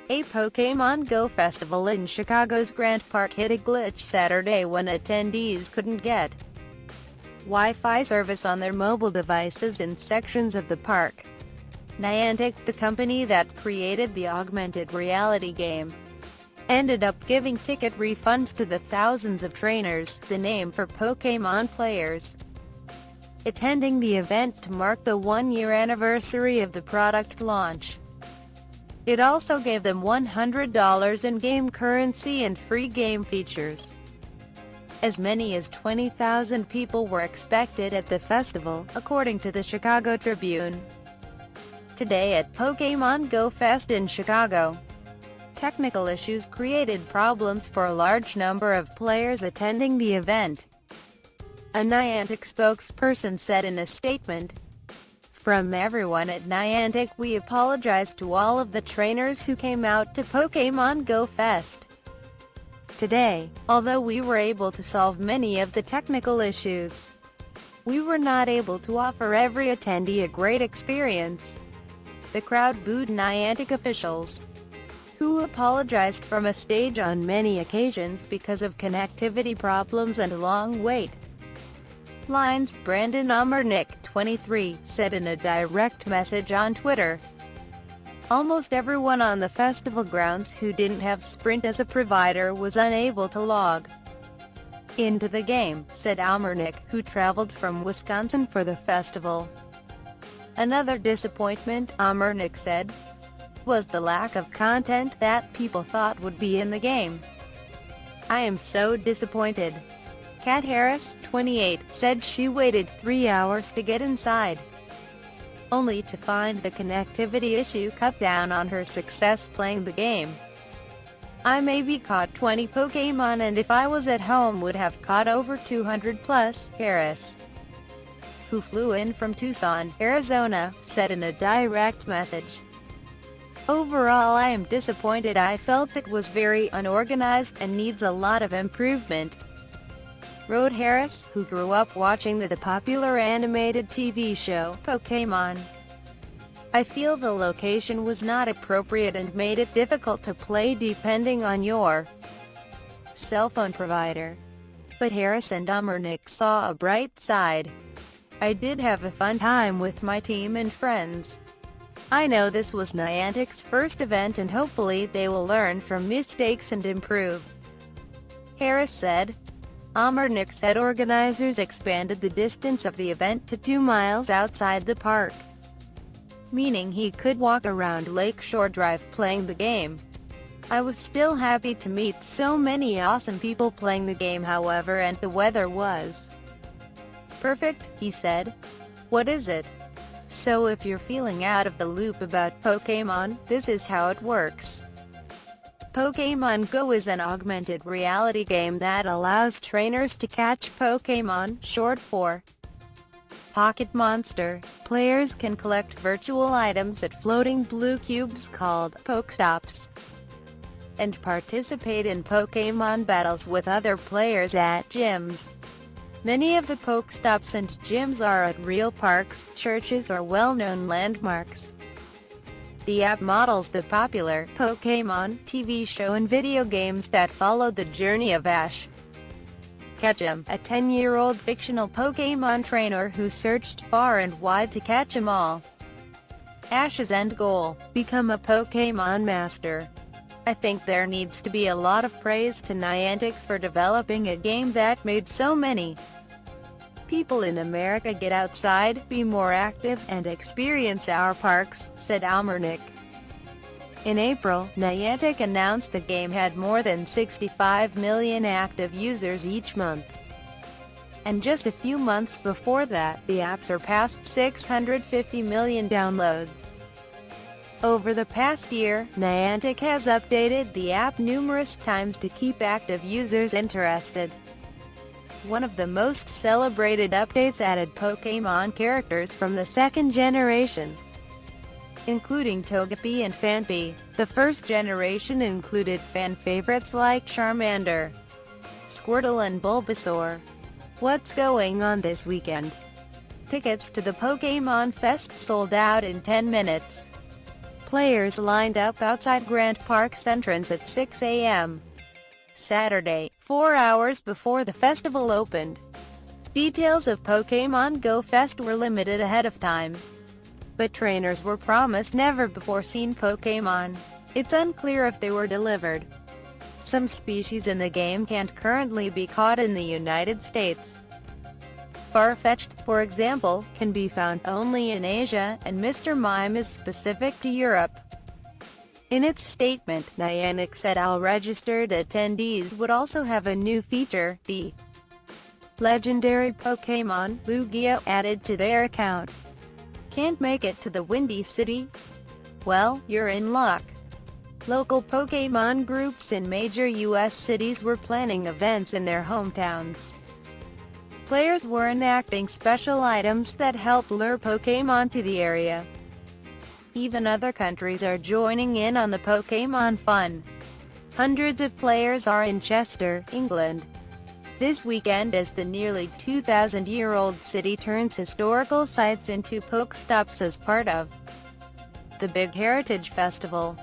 A Pokémon Go festival in Chicago's Grant Park hit a glitch Saturday when attendees couldn't get Wi-Fi service on their mobile devices in sections of the park. Niantic, the company that created the augmented reality game, ended up giving ticket refunds to the thousands of trainers, the name for Pokémon players, attending the event to mark the one-year anniversary of the product launch. It also gave them $100 in game currency and free game features. As many as 20,000 people were expected at the festival, according to the Chicago Tribune. Today at Pokémon Go Fest in Chicago, technical issues created problems for a large number of players attending the event. A Niantic spokesperson said in a statement, "From everyone at Niantic, we apologize to all of the trainers who came out to Pokémon Go Fest today. Although we were able to solve many of the technical issues, we were not able to offer every attendee a great experience." The crowd booed Niantic officials, who apologized from a stage on many occasions because of connectivity problems and a long wait lines. Brandon Amernick, 23, said in a direct message on Twitter, "Almost everyone on the festival grounds who didn't have Sprint as a provider was unable to log into the game," said Amernick, who traveled from Wisconsin for the festival. Another disappointment, Amernick said, was the lack of content that people thought would be in the game. "I am so disappointed." Kat Harris, 28, said she waited 3 hours to get inside, only to find the connectivity issue cut down on her success playing the game. "I maybe caught 20 Pokémon and if I was at home would have caught over 200 plus, Harris, who flew in from Tucson, Arizona, said in a direct message. "Overall I am disappointed. I felt it was very unorganized and needs a lot of improvement," wrote Harris, who grew up watching the popular animated TV show, Pokémon. "I feel the location was not appropriate and made it difficult to play depending on your cell phone provider." But Harris and Amernick saw a bright side. "I did have a fun time with my team and friends. I know this was Niantic's first event and hopefully they will learn from mistakes and improve," Harris said. Amernick said organizers expanded the distance of the event to 2 miles outside the park, meaning he could walk around Lakeshore Drive playing the game. "I was still happy to meet so many awesome people playing the game however, and the weather was perfect," he said. "What is it? So if you're feeling out of the loop about Pokémon, this is how it works. Pokémon Go is an augmented reality game that allows trainers to catch Pokémon, short for Pocket Monster. Players can collect virtual items at floating blue cubes called Pokestops, and participate in Pokémon battles with other players at gyms. Many of the Pokestops and gyms are at real parks, churches or well-known landmarks." The app models the popular Pokémon TV show and video games that followed the journey of Ash Ketchum, a 10-year-old fictional Pokémon trainer who searched far and wide to catch 'em all. Ash's end goal: become a Pokémon master. "I think there needs to be a lot of praise to Niantic for developing a game that made so many people in America get outside, be more active, and experience our parks," said Amernick. In April, Niantic announced the game had more than 65 million active users each month. And just a few months before that, the app surpassed 650 million downloads. Over the past year, Niantic has updated the app numerous times to keep active users interested. One of the most celebrated updates added Pokémon characters from the second generation, including Togepi and Phanpy. The first generation included fan favorites like Charmander, Squirtle and Bulbasaur. What's going on this weekend? Tickets to the Pokémon Fest sold out in 10 minutes. players lined up outside Grant Park's entrance at 6 a.m. Saturday, 4 hours before the festival opened. Details of Pokémon Go Fest were limited ahead of time, but trainers were promised never-before-seen Pokémon. It's unclear if they were delivered. Some species in the game can't currently be caught in the United States. Farfetch'd, for example, can be found only in Asia, and Mr. Mime is specific to Europe. In its statement, Niantic said all registered attendees would also have a new feature, the legendary Pokémon Lugia, added to their account. Can't make it to the Windy City? Well, you're in luck. Local Pokémon groups in major U.S. cities were planning events in their hometowns. Players were enacting special items that help lure Pokémon to the area. Even other countries are joining in on the Pokémon fun. Hundreds of players are in Chester, England, this weekend as the nearly 2,000-year-old city turns historical sites into Pokestops as part of the big Heritage Festival.